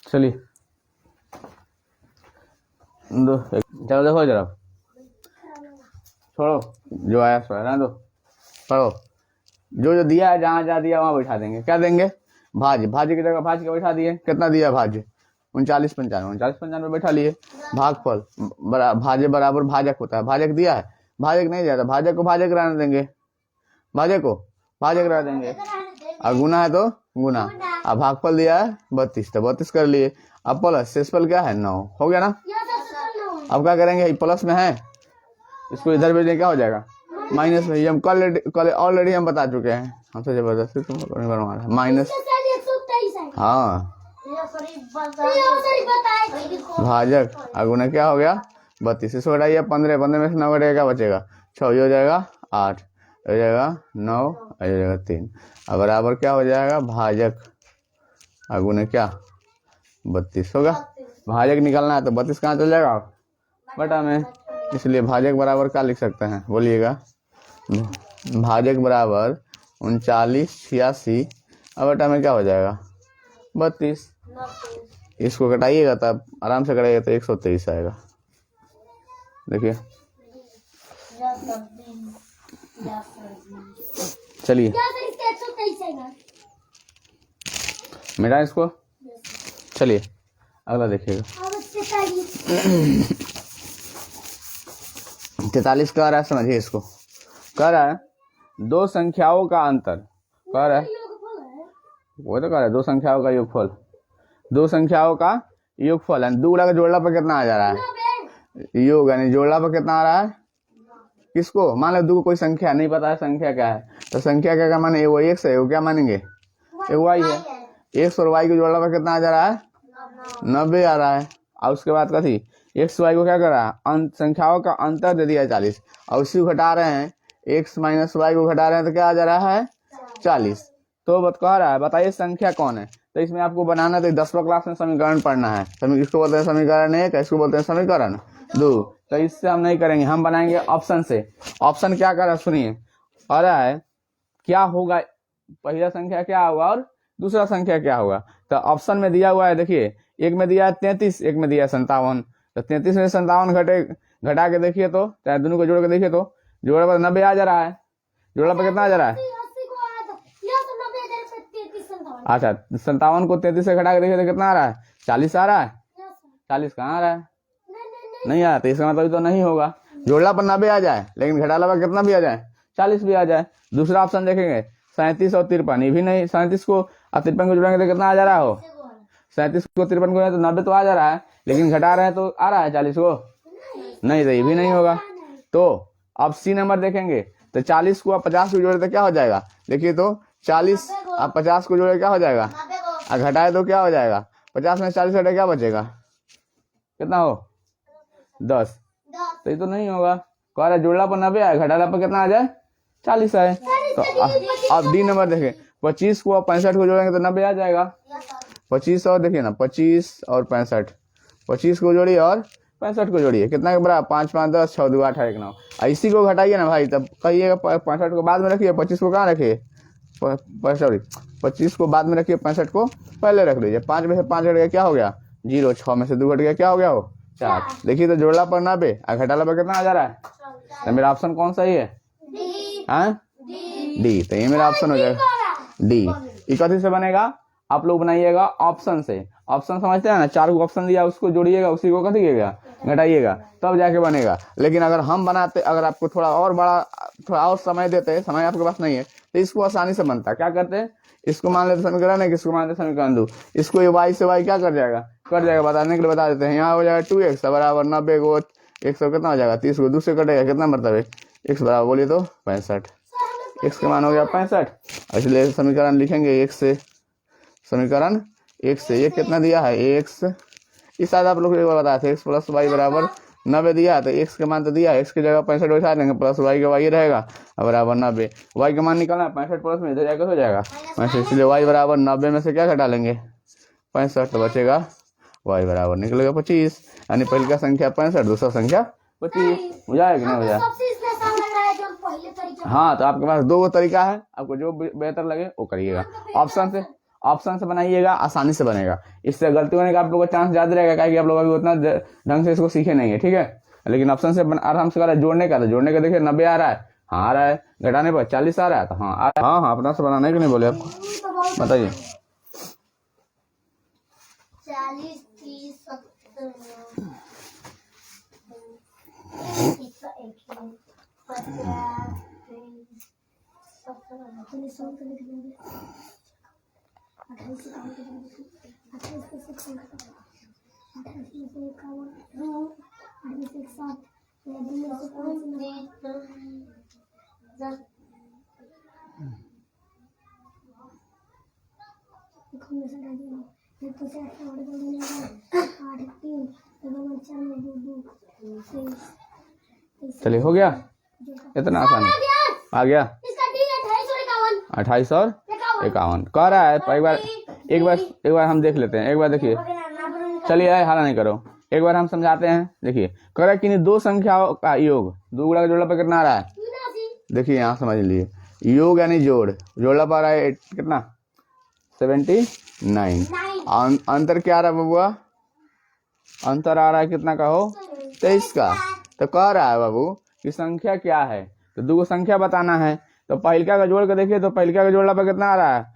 चलिए चलो देखो जरा, छोड़ो जो आया सो रहने दो, पढ़ो। जो जो दिया है, जहाँ जहाँ दिया वहाँ बैठा देंगे। क्या देंगे? भाज्य। भाज्य की जगह भाज्य का बैठा दिए। कितना दिया भाज्य? 39 95, 39 95 बैठा लिए। भागफल भाज्य बराबर भाजक होता है। भाजक दिया है, भाजक नहीं दिया था, भाजक को भाजक रहने देंगे, भाजक को भाजक रह देंगे। और गुना है तो गुना। अब भागफल दिया है 32, तो 32 कर लिए। अब प्लस शेषफल क्या है? 9। हो गया ना? अब क्या करेंगे? प्लस में है, इसको इधर भेजने क्या हो जाएगा? माइनस में। हम कल ऑलरेडी हम बता चुके हैं, हमसे जबरदस्ती तुम बनवा माइनस। हाँ, भाजक अगुना क्या हो गया? 32। इसको घटाइए 15, 15 में से 9 घटेगा, क्या बचेगा? 6 हो जाएगा 8, हो जाएगा 9, हो जाएगा 3। अब बराबर क्या हो जाएगा? भाजक अगुना क्या? 32 होगा। भाजक निकालना है तो 32 कहाँ चल जाएगा? बटा में। इसलिए भाजक बराबर क्या लिख सकते हैं? बोलिएगा। भाजक बराबर 39 86, अब बटा में क्या हो जाएगा? 32। इसको घटाइएगा तब आराम से करेगा तो 123 आएगा। देखिए, चलिए मिटा इसको। चलिए अगला देखिएगा। 43 कह रहा है, समझिए इसको। कह रहा है दो संख्याओं का अंतर। कह रहा है, वो तो कह रहा है दो संख्याओं का योगफल। दो संख्याओं का योगफल है। दो का जोड़ला पर कितना आ जा रहा है? योग, यानी जोड़ला पर कितना आ रहा है? किसको? मान लो दो कोई संख्या नहीं पता है, संख्या क्या है, तो संख्या क्या माने? वो x है, वो क्या मानेंगे? ये y है। x और y को जोड़ला पर कितना आ जा रहा है? 90 आ रहा है। और उसके बाद कथी? x y को क्या कर रहा है? संख्याओं का अंतर दे दिया है 40, और उसी को घटा रहे हैं, x माइनस y को घटा रहे हैं, तो क्या आ जा रहा है? 40। तो कह रहा है बताइए संख्या कौन है? तो इसमें आपको बनाना तो 10वीं क्लास में समीकरण पढ़ना है। इसको बोलते हैं समीकरण 1, इसको बोलते हैं समीकरण 2। तो इससे हम नहीं करेंगे, हम बनाएंगे ऑप्शन से। ऑप्शन क्या कर रहा है सुनिए। कह रहा है क्या होगा, पहला संख्या क्या होगा और दूसरा संख्या क्या होगा। तो ऑप्शन में दिया हुआ है, देखिए, एक में दिया है 33, एक में दिया है 57। तो 33 में 57 घटा के देखिए तो, चाहे दोनों को जोड़ के देखिए तो जोड़ा पर 90 आ जा रहा है। जोड़ा पर कितना आ जा रहा है? अच्छा, 57 को 33 से घटा के देखिए तो कितना आ रहा है? 40 आ रहा है। 40 कहाँ आ रहा है? नहीं आ रहा। तो इसका मतलब तो नहीं होगा। जोड़ला पर 90 आ जाए, लेकिन घटाला पर कितना भी आ जाए? 40 भी आ जाए। दूसरा ऑप्शन देखेंगे 37 और 53, ये भी नहीं। 37 को और 53 को जोड़ेंगे तो कितना आ जा रहा हो? 37 को 53 को तो 90 तो आ जा रहा है, लेकिन घटा रहे हैं तो आ रहा है 40 को नहीं, तो ये भी नहीं होगा। तो अब सी नंबर देखेंगे तो 40 को 50 को जोड़े तो क्या हो जाएगा? देखिए तो 40 अब 50 को जोड़े क्या हो जाएगा? और घटाए तो क्या हो जाएगा? 50 में 40 घटे क्या बचेगा? कितना हो? 10। तो ये तो नहीं होगा। कह रहा जोड़ला पर 90 आए, घटाला पर कितना आ जाए? 40 आए। तो अब डी नंबर देखें, 25 को 65 को जोड़ेंगे तो 90 आ जाएगा। 25 और देखिए ना, 25 और 65, 25 को जोड़िए और 65 को जोड़िए, कितना के बराबर? 5 5 10 6 2 8 1 9। इसी को घटाइए ना भाई, तब कहिएगा 65 को बाद में रखिए, 25 को कहाँ रखिए? सॉरी, 25 को बाद में रखिए, 65 को पहले रख लीजिए। 5 में से 5 घट गया, क्या हो गया? 0। 6 में से 2 घट गया, क्या हो गया हो? 4। देखिए तो जोड़ला पर 90 और घटाला पर कितना आ जा रहा है? तो मेरा ऑप्शन कौन सही है? डी। तो ये मेरा ऑप्शन हो जाएगा डी। इकतीस से बनेगा, आप लोग बनाइएगा ऑप्शन से। ऑप्शन समझते हैं ना, 4 को ऑप्शन दिया, उसको जोड़िएगा, उसी को कथिएगा घटाइएगा, तब जाके बनेगा। लेकिन अगर हम बनाते, अगर आपको थोड़ा और समय देते, समय आपके पास नहीं है, तो इसको आसानी से बनता। क्या करते हैं? इसको मान लेते समीकरण है, किसको मान लेते समीकरण 2। इसको ये y से y क्या कर जाएगा? बताने के लिए बता देते हैं। यहाँ हो जाएगा 2x बराबर 90 को 100 कितना हो जाएगा? 30 को 2 से कटेगा, कितना मतलब है? x बराबर बोलिए तो 65। x के मान हो गया 65, इसलिए समीकरण लिखेंगे 1 से। समीकरण 1 से ये कितना दिया है? x, इस शायद आप लोग को एक बार बताया था, x प्लस वाई बराबर 90 दिया है, तो x के मान तो दिया है, x की जगह 65 बैठा देंगे, प्लस y का y रहेगा बराबर 90। y का मान निकालना है, 65 प्लस में इधर जाकर हो जाएगा 65, इसलिए y बराबर 90 में से क्या घटा लेंगे? 65, तो बचेगा y बराबर निकलेगा 25। यानी पहले का संख्या 65, दूसरा संख्या 25 हो जाएगा कि नहीं हो जाएगा? हाँ, तो आपके पास दो तरीका है, आपको जो बेहतर लगे वो करिएगा। ऑप्शन से बनाइएगा, आसानी से बनेगा। इससे गलती होने का आप लोगों का चांस ज्यादा रहेगा, क्योंकि आप लोग अभी उतना ढंग से इसको सीखे नहीं है, ठीक है। लेकिन ऑप्शन से आराम से करा। जोड़ने का, तो जोड़ने का देखिए 90 आ रहा है, हाँ आ रहा है। घटाने पर 40 आ रहा है, तो हाँ आ रहा है। हाँ अपना से बनाने के नहीं बोले आपको, बताइए। 40, 30, 70, चलिए हो गया, इतना आसान है। आ गया 28 और 51 कह रहा है। एक बार हम देख लेते हैं, एक बार देखिए। चलिए हाला नहीं करो, एक बार हम समझाते हैं। देखिए कह रहा है कि दो संख्याओं का योग, दो गुणा का जोड़ला पर कितना आ रहा है। देखिए यहाँ समझ लीजिए, योग यानी जोड़, जोड़ला पर आ रहा है कितना 79। अंतर क्या आ रहा है बबुआ, अंतर आ रहा है कितना का हो 23 का। तो कह रहा है बाबू कि संख्या क्या है, तो दो संख्या बताना है। तो पहिलका का जोड़ के देखिए, तो पहिलका का जोड़ला पर कितना आ रहा है,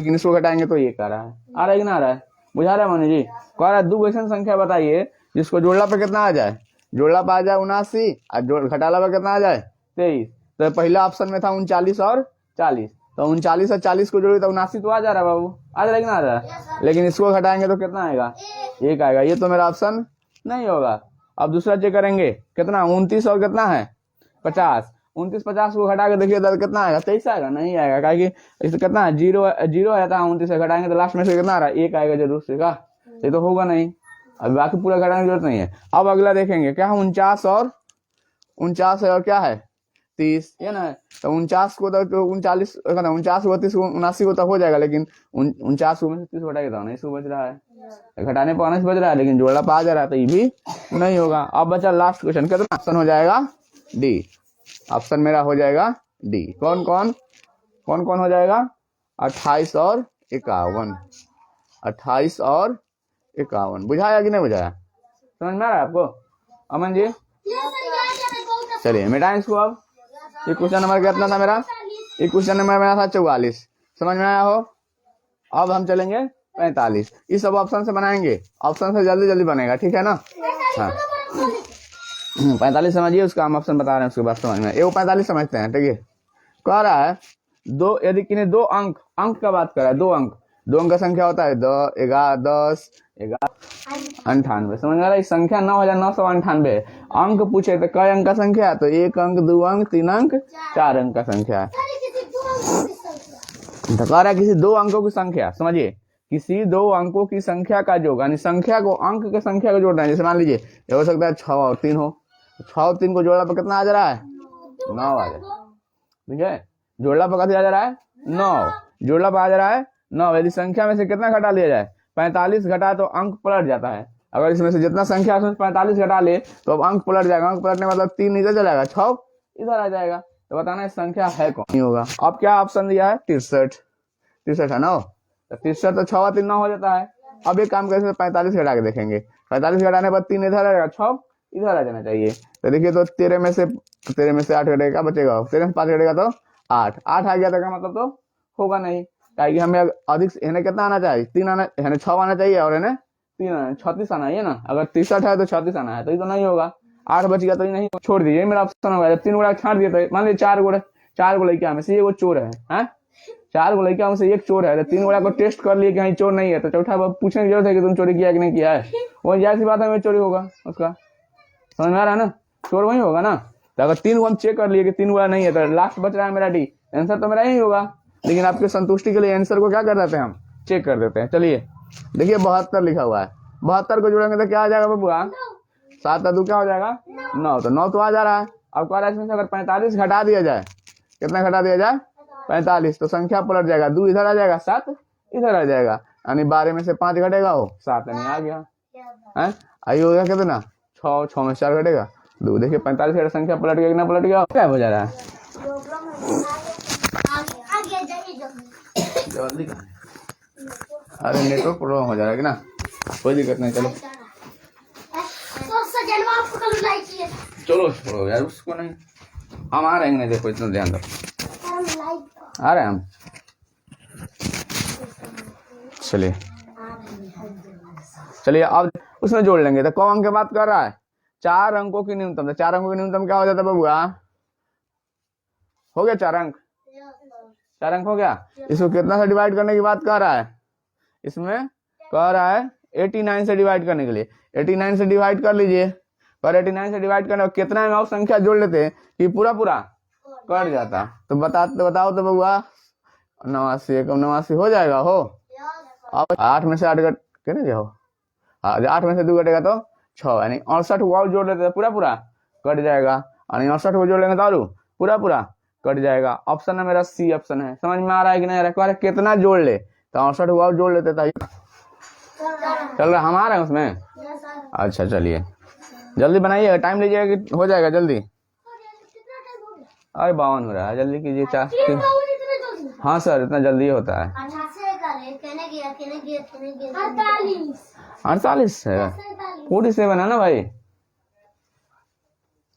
इसको घटाएंगे तो एक आ रहा है कि ना आ रहा है, बुझा रहा है मनु जी। कह रहा है दो ऐसी संख्या बताइए जिसको जोड़ला पर कितना आ जाए, जोड़ला पर आ जाए 79 और घटाला पर कितना आ जाए 23। तो पहला ऑप्शन में था 39 और 40, तो 39 और 40 को जोड़े तो 79 तो आ जा रहा है बाबू, आ जा रहा है कि ना आ रहा है। लेकिन इसको घटाएंगे तो कितना आएगा, एक आएगा। ये तो मेरा ऑप्शन नहीं होगा। अब दूसरा चेक करेंगे, कितना 29 और कितना है 50, 29 50 को घटा के देखिए तो कितना आएगा 23 आएगा, नहीं आएगा। क्या कि इससे कितना है जीरो है, 29 से घटाएंगे तो लास्ट में से कितना आ रहा है, एक आएगा जरूर से का, ये तो होगा नहीं। अब बाकी पूरा घटाने की जरूरत नहीं है। अब अगला देखेंगे क्या है 49 है और क्या है 30, ये ना। तो 49 को तो 39 49 को 30 को 79 को तो हो जाएगा, लेकिन 49 को में से 30 घटाएगा तो 19 को बच रहा है, घटाने पर 19 बच रहा है, लेकिन जोड़ा पर आ जा रहा है, तो ये भी नहीं होगा। अब बचा लास्ट क्वेश्चन, कितना ऑप्शन हो जाएगा डी। ऑप्शन मेरा हो जाएगा डी। कौन कौन हो जाएगा 28 और 51, 28 और 51। बुझाया कि नहीं बुझाया, समझ में आ रहा है आपको अमन जी। चलिए मिटाएं इसको। अब ये क्वेश्चन नंबर कितना था मेरा, ये क्वेश्चन नंबर मेरा था 44, समझ में आया हो। अब हम चलेंगे 45, इस सब ऑप्शन से बनाएंगे, ऑप्शन से जल्दी बनेगा, ठीक है ना। हाँ 45 समझिए, उसका हम ऑप्शन बता रहे हैं, उसके बाद समझ में। वो 45 समझते हैं, ठीक है। कह रहा है दो, यदि किन्हें दो अंक का बात कर रहा है, दो अंक का संख्या होता है 10, 11, 98। समझ में आ रहा है, संख्या 9998 अंक पूछे तो कई अंक का संख्या, तो 1 अंक, 2 अंक, 3 अंक, 4 अंक का संख्या है। तो कह रहा है किसी दो अंकों की संख्या, समझिए किसी दो अंकों की संख्या का योग, यानी संख्या को अंक के संख्या को जोड़ना है। जैसे मान लीजिए ये हो सकता है 6 और 3 हो, 6 और 3 को जोड़ला पर कितना आ जा रहा है 9 आ जा रहा है, ठीक है। जोड़ला पर कितना आ जा रहा है 9, जोड़ला पर आ जा रहा है 9। यदि संख्या में से कितना घटा लिया जाए 45 घटा तो अंक पलट जाता है। अगर इसमें से जितना संख्या है 45 घटा ले तो अब अंक पलट जाएगा, अंक पलटने मतलब 3 इधर चला जाएगा, 6 इधर आ जाएगा। तो बताना है संख्या है कौन, नहीं होगा। अब क्या ऑप्शन दिया है 63 है ना, तो 63 तो 6 और 3 9 हो जाता है। अब एक काम करके 45 घटा के देखेंगे, 45 घटाने पर 3 इधर आ जाएगा, 6 इधर आ जाना चाहिए। तो देखिए तो 13 में से 8 घटेगा, बचेगा 13 में 5 घटेगा तो 8 आ गया, तो मतलब तो होगा नहीं, कि हमें अधिक इन्हें कितना आना चाहिए 3 आना, 6 आना चाहिए और इन्हें 3 आना, 36 आना है ना। अगर 63 है तो 36 आना है, तो ये तो नहीं होगा। 8 बच गया तो ये नहीं, छोड़ दीजिए, मेरा ऑप्शन होगा। जब 3 गुणा छाट दिए तो मान लीजिए 4 गुणा में से ये वो चोर है, 4 गुणा में से एक चोर है, तो 3 गुणा को टेस्ट कर लिए कि कहीं चोर नहीं है, तो चौथा पूछने की जरूरत है कि तुम चोरी किया कि नहीं किया है, वो जाहिर सी बात है चोरी होगा उसका, समझ में आ रहा है ना, चोर वही होगा ना। तो अगर 3 को हम चेक कर लिए कि 3 गुणा नहीं है, तो लास्ट बच रहा है मेरा डी, आंसर तो मेरा यही होगा। लेकिन आपके संतुष्टि के लिए आंसर को क्या कर देते हैं हम, चेक कर देते हैं। चलिए देखिए 72 लिखा हुआ है, 72 को जोड़ेंगे तो क्या आ जाएगा बबुआ 7 और 2 क्या हो जाएगा 9, तो 9 तो आ जा रहा है। अब कह रहा है इसमें से अगर 45 घटा दिया जाए, कितना घटा दिया जाए 45, तो संख्या पलट जाएगा, 2 इधर आ जाएगा, 7 इधर आ जाएगा, यानी 12 में से 5 घटेगा, वो 7 यानी आ गया है। आई हो गया कितना 6 में 4 घटेगा 2। देखिए 45 का संख्या पलट गया कि ना पलट गया, क्या हो जा रहा है आ गया जाइए जल्दी। जल्दी कहाँ है? अरे नेटवर्क प्रॉब्लम हो जाएगा ना, कोई दिक्कत नहीं, चलो तो सजनवा आपको कल लाइक किया चलो छोड़ो यार उसको, नहीं हम आ रहे हैं, नहीं देखो इतना ध्यान दो, हम लाइक आ रहे हैं हम, चलिए चलिए अब उसमें जोड़ लेंगे। तो कौन अंक की बात कर रहा है? 4 अंकों की न्यूनतम। तो 4 अंकों की न्यूनतम क्या हो जाता है बबुआ? हो गया 4 अंक, 4 अंक हो गया। इसको कितना से डिवाइड करने की बात कर रहा है? इसमें कह रहा है 89 से डिवाइड करने के लिए। 89 से डिवाइड कर लीजिए, पर 89 से डिवाइड करने कितना में और संख्या जोड़ लेते हैं कि पूरा पूरा कट जाता। तो बताओ तो बबुआ, 89 एकम 89 हो जाएगा हो। अब 8 में से 8 कट कितने क्या हो, 8 में से 2 कटेगा तो 6, यानी 68 को और जोड़ लेते हैं, पूरा पूरा कट जाएगा। और 68 को जोड़ लेंगे तो पूरा पूरा कट जाएगा। ऑप्शन है मेरा सी ऑप्शन है। समझ में आ रहा है कि नहीं आ रहा है? कितना जोड़ ले तो 68 को और जोड़ लेते था। चल रहा, हम आ रहे हैं उसमें। अच्छा चलिए जल्दी बनाइएगा, टाइम लीजिएगा कि हो जाएगा जल्दी। अरे 52 हो रहा है, जल्दी कीजिए। 4 हाँ सर, इतना जल्दी होता है। 48 है, 47 है ना भाई।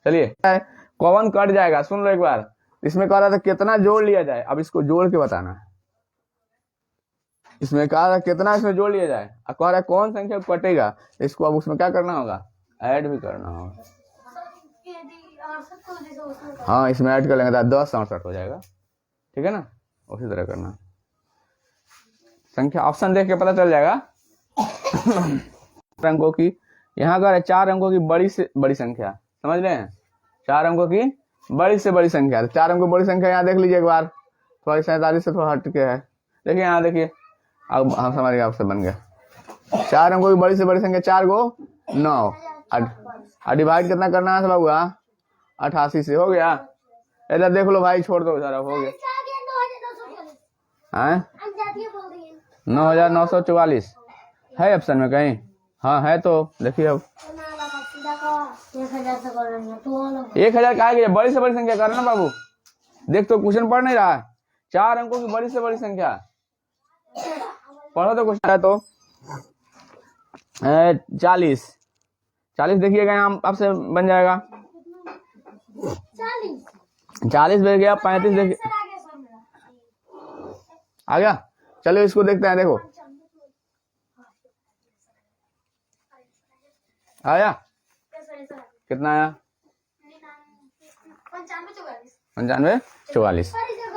चलिए कौन कट जाएगा, सुन लो एक बार। इसमें कह रहा था कितना जोड़ लिया जाए, अब इसको जोड़ के बताना है। इसमें कहा था कितना इसमें जोड़ लिया जाए, अब कह रहा है कौन संख्या कटेगा, इसको अब उसमें क्या करना होगा? ऐड भी करना होगा। हाँ इसमें ऐड कर लेंगे तो 10 68 हो जाएगा, ठीक है ना? उसी तरह करना संख्या, ऑप्शन देख के पता चल जाएगा। अंकों की यहाँ अगर 4 अंकों की बड़ी से बड़ी संख्या, समझ रहे हैं? 4 अंकों की बड़ी से बड़ी संख्या। 4 अंकों की बड़ी संख्या यहाँ देख लीजिए एक बार, थोड़ा 47 से थोड़ा हट के है। देखिए यहाँ देखिए, अब हम हमारे आपसे बन गया 4 अंकों की बड़ी से बड़ी संख्या। 4 को 9 डिवाइड कितना करना है बाबू? 88 से हो गया। इधर देख लो भाई, छोड़ दो जरा, हो गया। 9944 है ऑप्शन में कहीं? हाँ है, तो देखिए अब 1000 का आएगी। बड़ी से बड़ी संख्या करना ना बाबू, देख तो क्वेश्चन पढ़ नहीं रहा है। 4 अंकों की बड़ी से बड़ी संख्या पढ़ो तो क्वेश्चन है तो 40 देखिएगा यहाँ आपसे बन जाएगा। 40 बन गया। 35 देखिए आ गया। चलो इसको देखते हैं, देखो आया कितना आया? 95 44।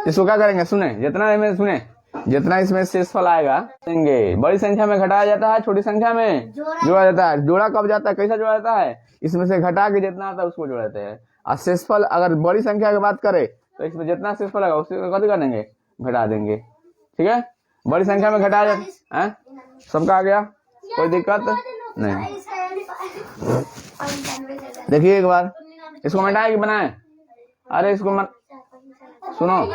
इसको क्या करेंगे? सुने जितना इसमें शेषफल आएगा देंगे। बड़ी संख्या में घटाया जाता है, छोटी संख्या में जोड़ा जाता है। जोड़ा कब जाता है, कैसा जोड़ा जाता है? इसमें से घटा के जितना आता है उसको जोड़ देते हैं। और शेषफल अगर बड़ी संख्या की बात करें तो इसमें जितना शेषफल आएगा उसको कभी कर देंगे, घटा देंगे, ठीक है? बड़ी संख्या में घटाया जाता है। सबका आ गया, कोई दिक्कत नहीं। देखिए एक बार इसको मिटाए कि बनाए? अरे इसको सुनो,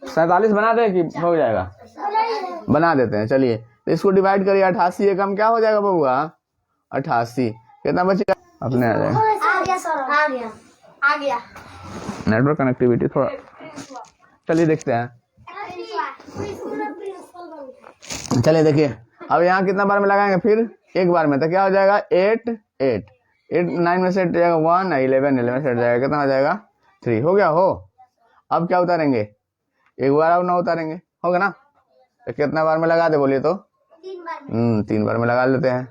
47 बना दे कि हो जाएगा? बना देते हैं। चलिए तो इसको डिवाइड करिए। 88 एकम क्या हो जाएगा बबुआ? 88 कितना बचेगा? अपने आ जाएगा। आ गया नेटवर्क कनेक्टिविटी थोड़ा, चलिए देखते हैं। चलिए देखिए अब यहाँ कितना बार में लगाएंगे? फिर एक बार में, तो क्या हो जाएगा? 8 9 में से 1 11 से जाएगा, कितना हो जाएगा? 3 हो गया हो। अब क्या उतारेंगे? एक बार अब 9 उतारेंगे, होगा ना? तो कितना बार में लगा दे बोलिए तो? 3 बार में लगा लेते हैं।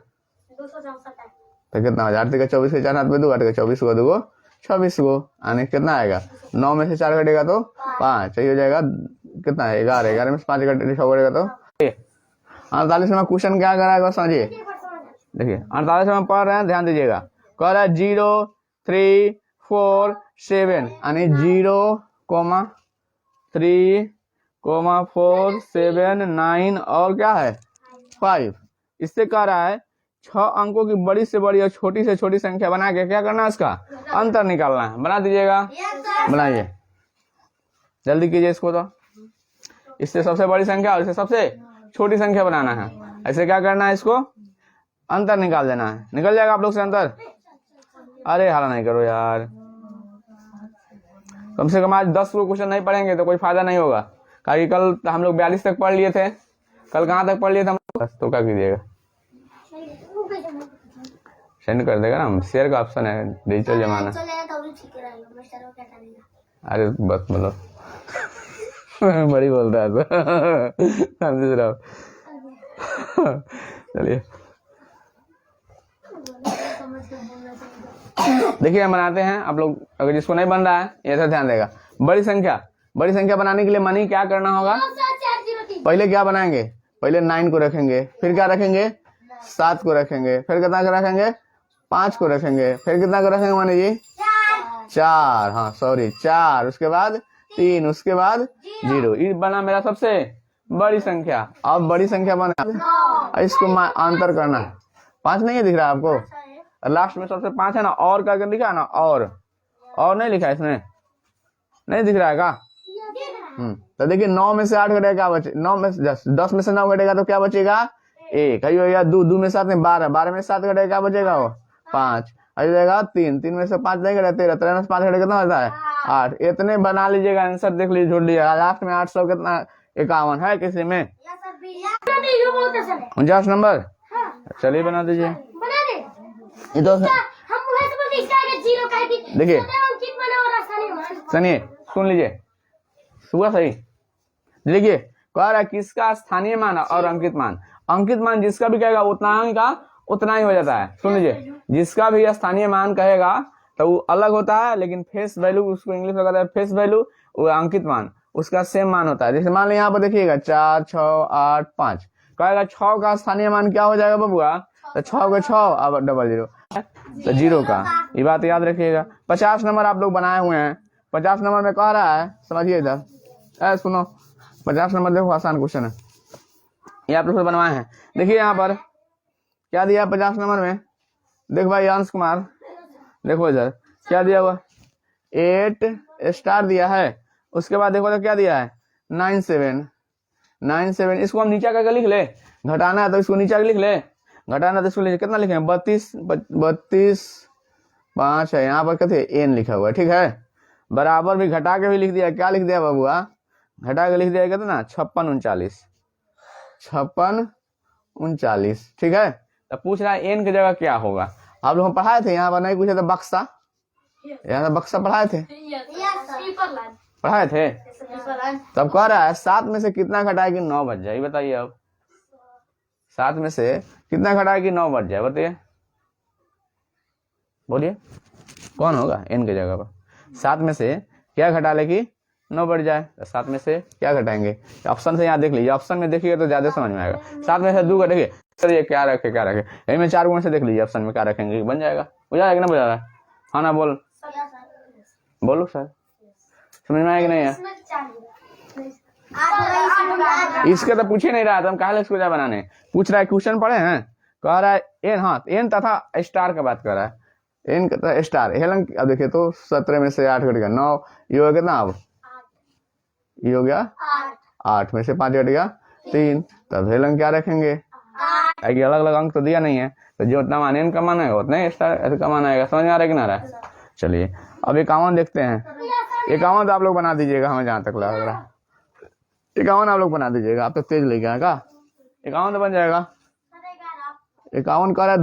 तो कितना हो जाए? 8 के 24 के 4 हाथ में 2, 8 के 24 को 2 26 को, आने कितना आएगा? 9 में से 4 घटेगा तो 5, चाहिए हो जाएगा कितना है? 11 में से 5 घटेगा 6 घटेगा तो 48 में क्वेश्चन क्या कराएगा समझिए। देखिए 48 में पढ़ रहे हैं, ध्यान दीजिएगा। कह रहा है 0 3 4 7, यानी 0 3 4 7 9 और क्या है 5। इससे कह रहा है 6 अंकों की बड़ी से बड़ी और छोटी से छोटी संख्या बना के क्या करना है? इसका अंतर निकालना है। बना दीजिएगा, बनाइए, जल्दी कीजिए इसको। तो इससे सबसे बड़ी संख्या और इससे सबसे छोटी संख्या बनाना है। ऐसे क्या करना है? इसको अंतर निकाल देना है। निकल जाएगा आप लोग से अंतर। अरे हाला नहीं करो यार, कम से कम आज 10 को क्वेश्चन नहीं पढ़ेंगे तो कोई फायदा नहीं होगा, क्योंकि कल हम लोग 42 तक पढ़ लिए थे। कल कहाँ तक पढ़ लिए थे हम लोग? तो क्या कीजिएगा, सेंड कर देगा ना, शेयर का ऑप्शन है, डिजिटल जमाना। अरे बस बोलो बड़ी बोल रहा था समझ रहा हूँ। चलिए देखिए हम बनाते हैं, आप लोग अगर जिसको नहीं बन रहा है ये ऐसा ध्यान देगा। बड़ी संख्या बनाने के लिए मनी क्या करना होगा, पहले क्या बनाएंगे, पहले 9 को रखेंगे, फिर क्या रखेंगे 7 को रखेंगे, फिर कितना को रखेंगे 5 को रखेंगे, फिर कितना को रखेंगे मनी जी 4, हाँ सॉरी 4, उसके बाद 3, उसके बाद 0। ये बना मेरा सबसे बड़ी संख्या। अब बड़ी संख्या बना, इसको अंतर करना, 5 नहीं है दिख रहा है आपको, लास्ट में सबसे 5 है ना, और क्या लिखा है ना, और नहीं लिखा है इसमें, नहीं दिख रहा है क्या? तो देखिए 9 में से 8 घटेगा क्या बचे, 9 में से 10 में से 9 घटेगा तो क्या बचेगा 1, या 2 में 7 में 12 में 7 घटेगा क्या बचेगा वो 5, जाएगा 3 में से 5 नहीं घटेगा 13 में से 5 घटेगा कितना होता है 8। इतने बना लीजिएगा, आंसर देख लीजिए, जोड़ लीजिएगा, लास्ट में 800 कितना 51 है किसी में 49 नंबर। चलिए बना दीजिए, ये तो देखिए सुनिए, सुन लीजिए सुबह सही। देखिए कह रहा है किसका स्थानीय मान और अंकित मान जिसका भी कहेगा उतना ही हो जाता है। सुन लीजिए, जिसका भी स्थानीय मान कहेगा तो वो अलग होता है, लेकिन फेस वैल्यू उसको इंग्लिश में कहता है फेस वैल्यू, वो अंकित मान उसका सेम मान होता है। जैसे मान लो यहाँ पर देखिएगा 4, 6, 8, 5, कहेगा 6 का स्थानीय मान क्या हो जाएगा बबुआ, तो 6 को 6 अब 00 तो 0 का, ये बात याद रखिएगा। 50 नंबर आप लोग बनाए हुए हैं, 50 नंबर में कह रहा है, समझिए इधर सुनो, 50 नंबर देखो आसान क्वेश्चन है, ये आप लोग बनवाए हैं। देखिए यहाँ पर क्या दिया 50 नंबर में, देखो भाई अंश कुमार, देखो इधर क्या दिया हुआ 8 स्टार दिया है, उसके बाद देखो तो क्या दिया है 97। इसको हम नीचे करके लिख ले, घटाना है तो इसको नीचे लिख ले, घटाना तो इसको कितना लिखे 32 5 है, यहाँ पर कहते n लिखा हुआ है, ठीक है। बराबर भी घटा के भी लिख दिया, क्या लिख दिया बाबुआ, घटा के लिख दिया कितना 56 39, ठीक है। तो पूछ रहा है n की जगह क्या होगा, आप लोग पढ़ाए थे, यहाँ पर नहीं पूछे तो बक्सा, यहाँ तो बक्सा पढ़ाए थे तब कह रहा है 7 में से कितना घटाएगी 9 बच जाए, बताइए अब 7 में से कितना घटाएगी 9 बच जाए, बताइए बोलिए कौन होगा n की जगह पर, 7 में से क्या घटा लेगी 9 बढ़ जाए, 7 में से क्या घटाएंगे, ऑप्शन से यहाँ देख लीजिए, ऑप्शन में देखिए तो ज्यादा समझ में आएगा। 7 में से 2 घटेंगे, सर ये क्या रखे यही में 4 गुण से देख लीजिए ऑप्शन में क्या रखेंगे, बन जाएगा, हो जाएगा ना, बजा रहा है, हाँ ना बोलो सर, समझ में आएगा नहीं है, इसके तो पूछ ही नहीं रहा था हम, कहा इसको क्या बनाने, पूछ रहा है क्वेश्चन पढ़े हैं, कह रहा है एन, हाँ एन तथा स्टार का बात कर रहा है, एन तथा स्टार हेलन। अब देखिए तो 17 में से 8 घट गया 9, ये हो गया कितना, अब ये हो गया 8 में से 5 घट गया 3, तब हेलन क्या रखेंगे, अलग अलग अंक तो दिया नहीं है, तो जो उतना मान एन का मान आएगा उतना स्टार ऐसे का मान आएगा, समझ में आ रहा है कि ना रहा है। चलिए अब 51 देखते हैं, 51 तो आप लोग बना दीजिएगा, हमें जहां तक लग रहा है 51 आप लोग बना दीजिएगा, आप तो तेज लेके आए का, 51 तो बन जाएगा। 51 का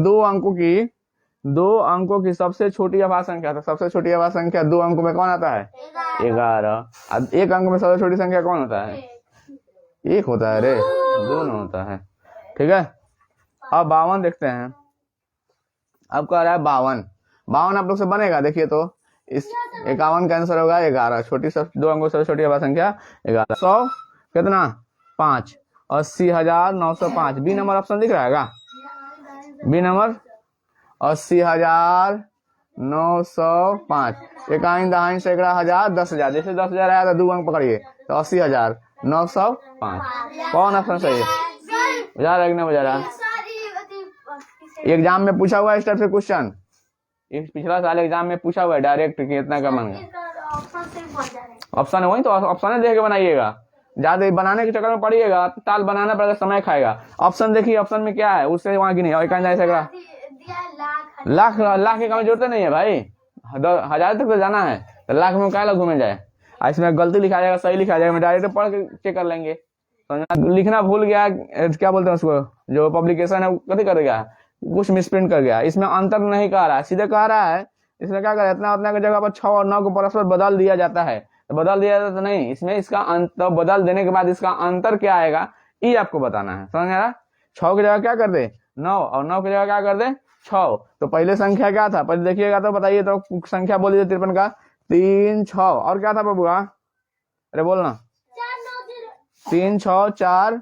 2 अंकों की सबसे छोटी अभाज्य संख्या, तो सबसे छोटी अभाज्य संख्या 2 अंकों में कौन आता है 11, अब 1 अंक में सबसे छोटी संख्या कौन होता है 1 होता है रे, 2 नहीं होता है, ठीक है। अब 52 देखते हैं, अब कह रहा है 52 आप लोग से बनेगा, देखिए तो इस 51 का आंसर होगा 11, छोटी सब 2 अंकों सबसे छोटी अभाज्य संख्या 11, 100 कितना 5, 80,905, बी नंबर ऑप्शन दिख रहा है का, बी नंबर 80,905, 1 दहाई सैकड़ा 1000 10,000, जैसे 10,000 आया तो 2 अंक पकड़िए तो 80,905, कौन ऑप्शन सही है, बजा रहा है कि नहीं बजा रहा। एग्जाम में पूछा हुआ है इस टाइप से क्वेश्चन, पिछला साल एग्जाम में पूछा हुआ है डायरेक्ट कि इतना का मांगा, ऑप्शन है वही तो, ऑप्शन देख के बनाइएगा, ज्यादा बनाने के चक्कर में पड़िएगा ताल बनाना पड़ेगा, समय खाएगा। ऑप्शन देखिए, ऑप्शन में क्या है उससे वहां की नहीं, लाख के काम जरूरत नहीं है भाई, 1000 तक तो जाना है, तो लाख में क्या घूमे जाए। इसमें गलती लिखा जाएगा, सही लिखा जाएगा, मैं डायरेक्ट पढ़ के चेक कर लेंगे। तो लिखना भूल गया, क्या बोलते हैं उसको, जो पब्लिकेशन है वो कभी कर गया, कुछ मिसप्रिंट कर गया। इसमें अंतर नहीं कह रहा है, सीधे कह रहा है इसमें क्या करे, इतना उतना की जगह पर 6 और 9 को परस्पर बदल दिया जाता है। तो बदल दिया जाता तो नहीं, इसमें इसका अंतर, बदल देने के बाद इसका अंतर क्या आएगा ये आपको बताना है। समझ आ रहा? 6 की जगह क्या कर दे 9, और 9 की जगह क्या कर दे 6। तो पहले संख्या क्या था, पहले देखिएगा तो बताइए, तो संख्या बोलिए 53 का 3 6, और क्या था बबुआ, अरे बोलना 3 6 4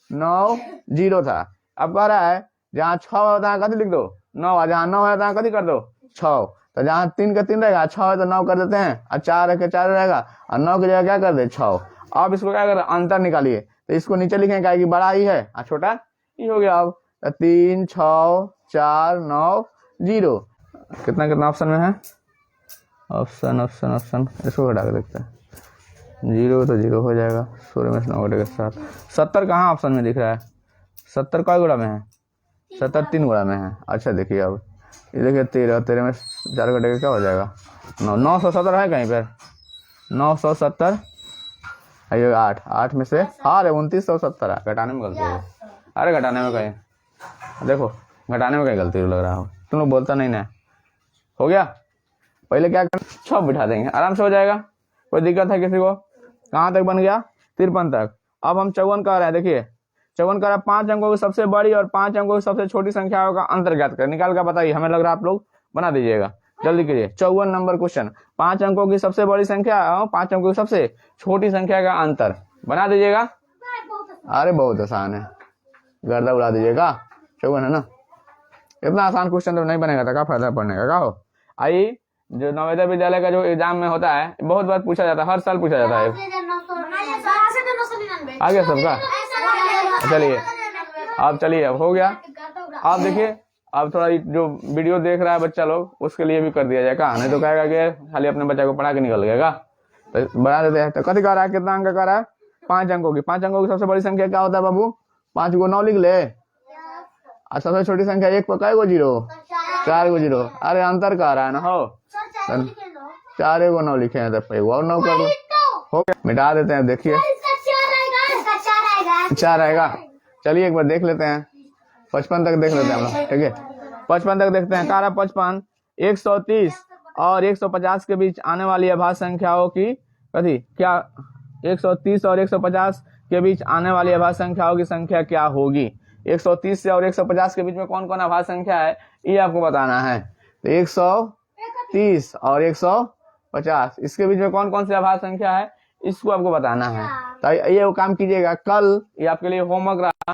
9 0 था। अब कह रहा है जहाँ 6 होता है कथी लिख दो 9, जहाँ 9 होता है कथी कर दो 6। तो जहाँ 3 का 3 रहेगा, 6 है तो 9 कर देते हैं, और 4 है के 4 रहेगा, और 9 की जगह क्या कर दे 6। अब इसको क्या कर अंतर निकालिए, तो इसको नीचे लिखेंगे क्या कि बड़ा ही है और छोटा ही हो गया। अब 3 6 4 9 0, कितना कितना ऑप्शन में है, ऑप्शन ऑप्शन ऑप्शन, इसको घटा के देखते हैं। 0 तो 0 हो जाएगा, 16 में 9 घटेगा 7। 70 कहाँ ऑप्शन में दिख रहा है, 70 कई गुणा में है, 70 3 गुणा में है। अच्छा देखिए, अब ये देखिए 13 में 4 घटेगा क्या हो जाएगा 9, 970 है कहीं पर, 970 ये 8 में से 2970 है, घटाने में गलती है। अरे घटाने में कहीं देखो, घटाने में कहीं गलती लग रहा हो, तुम लोग बोलता नहीं ना। हो गया, पहले क्या करना 6 बिठा देंगे, आराम से हो जाएगा, कोई दिक्कत है किसी को? कहाँ तक बन गया 53 तक। अब हम 54 कर रहे हैं, देखिए 54 कर रहा है, 5 अंकों की सबसे बड़ी और 5 अंकों की सबसे छोटी संख्याओं का अंतर ज्ञात कर, निकाल कर बताइए। हमें लग रहा है आप लोग बना दीजिएगा, जल्दी कीजिए। 54 नंबर क्वेश्चन, 5 अंकों की सबसे बड़ी संख्या और 5 अंकों की सबसे छोटी संख्या का अंतर बना दीजिएगा। अरे बहुत आसान है, गर्दा उड़ा दीजिएगा। 54 है ना, इतना आसान क्वेश्चन तो नहीं बनेगा, तो क्या फायदा पढ़ने का, क्या हो। आइए, जो नवोदय विद्यालय का जो एग्जाम में होता है बहुत बार पूछा जाता है, हर साल पूछा जाता है। आ गया सबका, चलिए अब चलिए, अब हो गया। आप देखिए, अब थोड़ा जो वीडियो देख रहा है बच्चा लोग, उसके लिए भी कर दिया जाएगा, नहीं तो कहेगा कि खाली अपने बच्चा को पढ़ा के निकल गएगा। तो बना देते हैं। तो कथी कर रहा है, कितना अंक कर रहा है 5 अंकों की। 5 अंकों की सबसे बड़ी संख्या क्या होता है बाबू, 5 को 9 लिख ले, और सबसे छोटी संख्या 1 पर कै गो 0, 4 गो 0। अरे अंतर कह रहा है ना, हो 4 को 9 लिखे हैं, तो और 9 कर लो, हो गया, मिटा देते हैं। देखिए 4 आएगा, चलिए एक बार देख लेते हैं, 55 तक देख लेते हैं हम लोग, ठीक है 55 तक देखते हैं। कह रहा 55 130 और 150 के बीच आने वाली अभाज्य संख्याओं की कथी क्या, 130 और 150 के बीच आने वाली अभाज्य संख्याओं की संख्या क्या होगी। 130 से और 150 के बीच में कौन कौन अभाज्य संख्या है ये आपको बताना है। तो 130 और 150 इसके बीच में कौन कौन सी अभाज्य संख्या है इसको आपको बताना है। तो ये वो काम कीजिएगा, कल ये आपके लिए होमवर्क रहा।